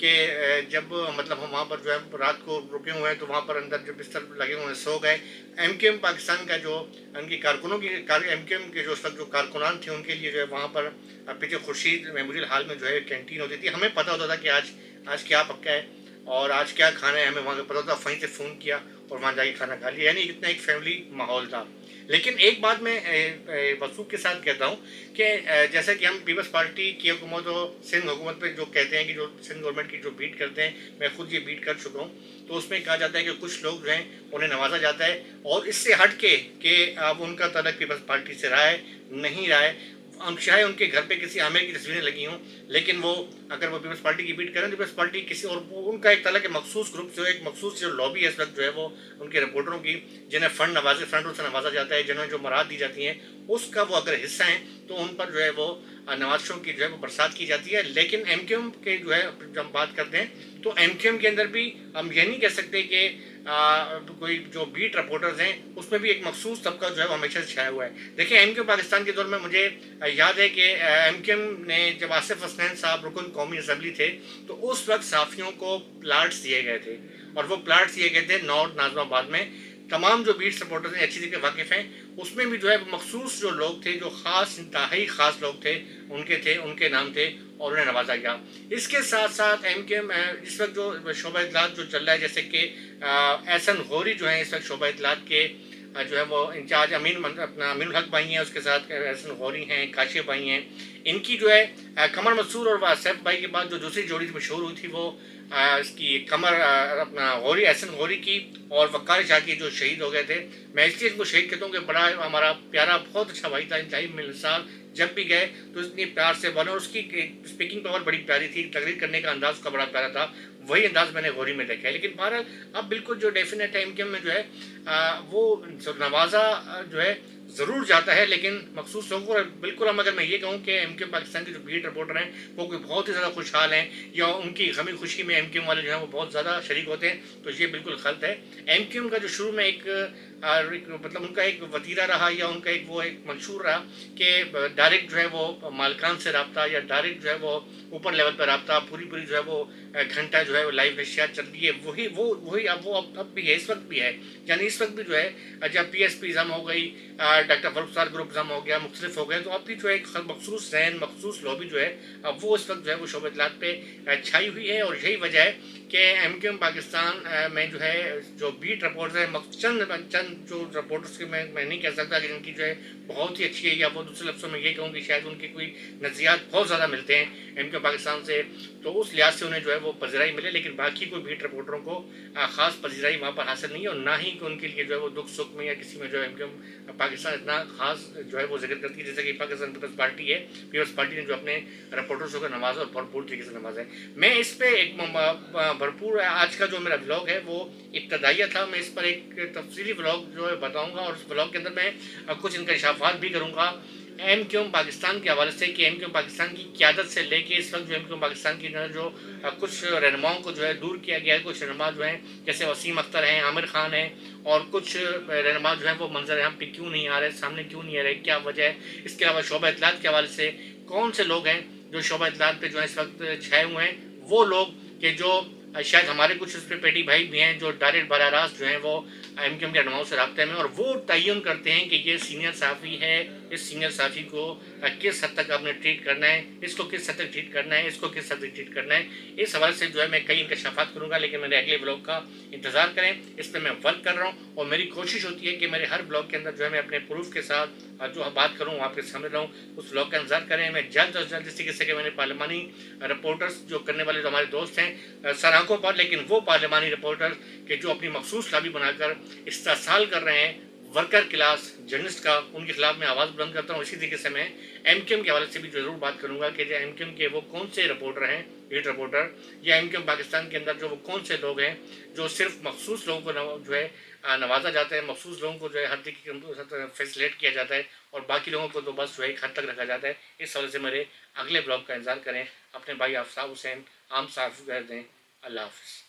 کہ جب مطلب ہم وہاں پر جو ہے رات کو رکے ہوئے ہیں تو وہاں پر اندر جو بستر لگے ہوئے ہیں سو گئے. ایم کیو ایم پاکستان کا جو ان کی کارکنوں کی ایم کیو ایم کے جو اس وقت جو کارکنان تھے ان کے لیے جو ہے وہاں پر پیچھے خورشید میموریل ہال میں جو ہے کینٹین ہوتی تھی. ہمیں پتہ ہوتا تھا کہ آج کیا پکا ہے اور آج کیا کھانا ہے, ہمیں وہاں کا پتہ ہوتا, وہیں سے فون کیا اور وہاں جا کے کھانا کھا لیا. یعنی اتنا ایک فیملی ماحول تھا. لیکن ایک بات میں وثوق کے ساتھ کہتا ہوں کہ جیسا کہ ہم پیپلز پارٹی کی حکومت و سندھ حکومت پہ جو کہتے ہیں کہ جو سندھ گورنمنٹ کی جو بیٹ کرتے ہیں, میں خود یہ بیٹ کر چکا ہوں, تو اس میں کہا جاتا ہے کہ کچھ لوگ جو ہیں انہیں نوازا جاتا ہے اور اس سے ہٹ کے کہ اب ان کا تعلق پیپلز پارٹی سے رہا ہے نہیں رہا ہے. چاہے ان کے گھر پہ کسی عامر کی تصویریں لگی ہوں, لیکن وہ اگر وہ پیپلز پارٹی کی بیٹ کریں تو پیپلز پارٹی کسی اور ان کا ایک تعلق مخصوص گروپ جو ایک مخصوص جو لابی ہے اس وقت جو ہے وہ ان کے رپورٹروں کی, جنہیں فنڈوں سے نوازا جاتا ہے, جنہیں جو مراد دی جاتی ہیں اس کا وہ اگر حصہ ہیں تو ان پر جو ہے وہ نوازشوں کی جو ہے وہ برسات کی جاتی ہے. لیکن ایم کیو ایم کے جو ہے جب ہم بات کرتے ہیں تو ایم کیو ایم کے اندر بھی ہم یہ نہیں کہہ سکتے کہ کوئی جو بیٹ رپورٹرز ہیں اس میں بھی ایک مخصوص طبقہ جو ہے وہ ہمیشہ سے چھایا ہوا ہے. دیکھیں ایم کیو ایم پاکستان کے دور میں مجھے یاد ہے کہ ایم کیو ایم نے جب آصف حسنین صاحب رکن قومی اسمبلی تھے تو اس وقت صحافیوں کو پلاٹس دیے گئے تھے, اور وہ پلاٹس دیے گئے تھے نارتھ ناظم آباد میں. تمام جو بیٹس رپورٹرز ہیں اچھی طریقے واقف ہیں, اس میں بھی جو ہے مخصوص جو لوگ تھے جو خاص انتہائی خاص لوگ تھے ان کے نام تھے اور انہیں نوازا گیا. اس کے ساتھ ساتھ ایم کیو ایم اس وقت جو شعبہ اطلاعات جو چل رہا ہے, جیسے کہ احسن غوری جو ہیں اس وقت شعبہ اطلاعات کے جو ہے وہ انچارج امین الحق بھائی ہیں, اس کے ساتھ احسن غوری ہیں, کاشف بھائی ہیں. ان کی جو ہے قمر مسرور اور سیف بھائی کے بعد جو دوسری جوڑی مشہور ہوئی تھی وہ اس کی قمر غوری احسن غوری کی اور وقار شاہ کی جو شہید ہو گئے تھے. میں اس لیے ان کو شہید کہتا ہوں کہ بڑا ہمارا پیارا بہت اچھا بھائی تھا, انتہائی ملنسار. جب بھی گئے تو اتنی پیار سے بولے, اور اس کی اسپیکنگ پاور بڑی پیاری تھی, تقریر کرنے کا انداز کا بڑا پیارا تھا. وہی انداز میں نے غوری میں دیکھا ہے. لیکن بہرحال اب بالکل جو ڈیفینیٹ ہے ایم کیو ایم میں جو ہے وہ نوازا جو ہے ضرور جاتا ہے, لیکن مخصوص لوگوں کو. بالکل ہم اگر میں یہ کہوں کہ ایم کیو ایم پاکستان کے جو بیٹ رپورٹر ہیں وہ کوئی بہت ہی زیادہ خوشحال ہیں یا ان کی غمی خوشی میں ایم کیو ایم والے جو ہیں وہ بہت زیادہ شریک ہوتے ہیں, تو یہ بالکل غلط ہے. ایم کیو ایم کا جو شروع میں ایک مطلب ان کا ایک وتیرہ رہا یا ان کا ایک منشور رہا کہ ڈائریکٹ جو ہے وہ مالکان سے رابطہ یا ڈائریکٹ جو ہے وہ اوپر لیول پہ رابطہ, پوری جو ہے وہ گھنٹہ جو ہے وہ لائیو نشریات چل رہی ہے, وہی اب بھی ہے, اس وقت بھی ہے. یعنی اس وقت بھی جو ہے جب پی ایس پی ضم ہو گئی, ڈاکٹر فروخ گروپ ضم ہو گیا, مختلف ہو گئے, تو اب بھی جو ہے ایک مخصوص ذہن مخصوص لابی جو ہے اب وہ اس وقت جو ہے وہ شعبہ اطلاعات پہ چھائی ہوئی ہے. اور یہی وجہ ہے کہ ایم کیو ایم پاکستان میں جو ہے جو بیٹ رپورٹر ہیں چند جو رپورٹرس کے میں نہیں کہہ سکتا کہ جن کی جو ہے بہت ہی اچھی ہے, یا وہ دوسرے لفظوں میں یہ کہوں کہ شاید ان کے کوئی نظریات بہت زیادہ ملتے ہیں ایم کیو ایم پاکستان سے, تو اس لحاظ سے انہیں جو ہے وہ پذیرائی ملے. لیکن باقی کوئی بیٹ رپورٹروں کو خاص پذیرائی وہاں پر حاصل نہیں ہے, اور نہ ہی کہ ان کے لیے جو ہے وہ دکھ سکھ میں یا کسی میں جو ہے ایم کیو ایم پاکستان اتنا خاص جو ہے وہ ذکر کرتی ہے. جیسے کہ پاکستان پیپلز پارٹی ہے, پیپلز پارٹی نے جو اپنے رپورٹروں کو نوازا اور بھرپور طریقے سے نوازا ہے. میں اس پہ ایک بھرپور آج کا جو میرا بلاگ ہے وہ ابتدائیہ تھا, میں اس پر ایک تفصیلی بلاگ جو ہے بتاؤں گا, اور اس بلاگ کے اندر میں کچھ انکشافات بھی کروں گا ایم کیو ایم پاکستان کے حوالے سے, کہ ایم کیو ایم پاکستان کی قیادت سے لے کے اس وقت جو ایم کیو ایم پاکستان کی جو کچھ رہنماؤں کو جو ہے دور کیا گیا ہے. کچھ رہنما جو ہیں جیسے وسیم اختر ہیں, عامر خان ہیں, اور کچھ رہنما جو ہیں وہ منظر عام پہ کیوں نہیں آ رہے, سامنے کیوں نہیں آ رہے, کیا وجہ ہے. اس کے علاوہ شعبہ اطلاعات کے حوالے سے کون سے لوگ ہیں جو شعبہ اطلاعات پہ جو ہے اس وقت چھائے ہوئے ہیں, وہ لوگ کہ جو شاید ہمارے کچھ اس پہ پیٹی بھائی بھی ہیں جو ڈائریکٹ براہ راست جو ہیں وہ ایم کیو ایم کے رہنماؤں سے رابطے میں, اور وہ تعین کرتے ہیں کہ یہ سینئر صحافی ہے, اس سینئر صحافی کو کس حد تک آپ نے ٹریٹ کرنا ہے, اس کو کس حد تک ٹریٹ کرنا ہے, اس کو کس حد تک ٹریٹ کرنا ہے. اس حوالے سے جو ہے میں کئی انکشافات کروں گا, لیکن میرے اگلے بلاگ کا انتظار کریں. اس پہ میں ورک کر رہا ہوں, اور میری کوشش ہوتی ہے کہ میرے ہر بلاگ کے اندر جو ہے میں اپنے پروف کے ساتھ جو بات کروں آپ کے سامنے رہوں. اس بلاگ کا انتظار کریں. میں جلد از جلد اس طریقے سے کہ میں نے پارلیمانی رپورٹرز جو کرنے والے جو ہمارے دوست ہیں سر آنکھوں پر, لیکن وہ پارلیمانی رپورٹر کہ جو اپنی مخصوص لابی بنا کر استحصال کر رہے ہیں ورکر کلاس جرنلسٹ کا, ان کے خلاف میں آواز بلند کرتا ہوں. اسی طریقے سے میں ایم کیو ایم کے حوالے سے بھی ضرور بات کروں گا کہ جو ایم کیو ایم کے وہ کون سے رپورٹر ہیں, لیڈ رپورٹر, یا ایم کیو ایم پاکستان کے اندر جو وہ کون سے لوگ ہیں جو صرف مخصوص لوگوں کو جو ہے نوازا جاتا ہے, مخصوص لوگوں کو جو ہے ہر طریقے فیسلیٹ کیا جاتا ہے, اور باقی لوگوں کو تو بس جو ہے ایک حد تک رکھا جاتا ہے. اس حوالے سے میرے اگلے بلاگ کا انتظار کریں. اپنے بھائی آفتاب حسین عام صحافی کہہ دیں. اللہ حافظ.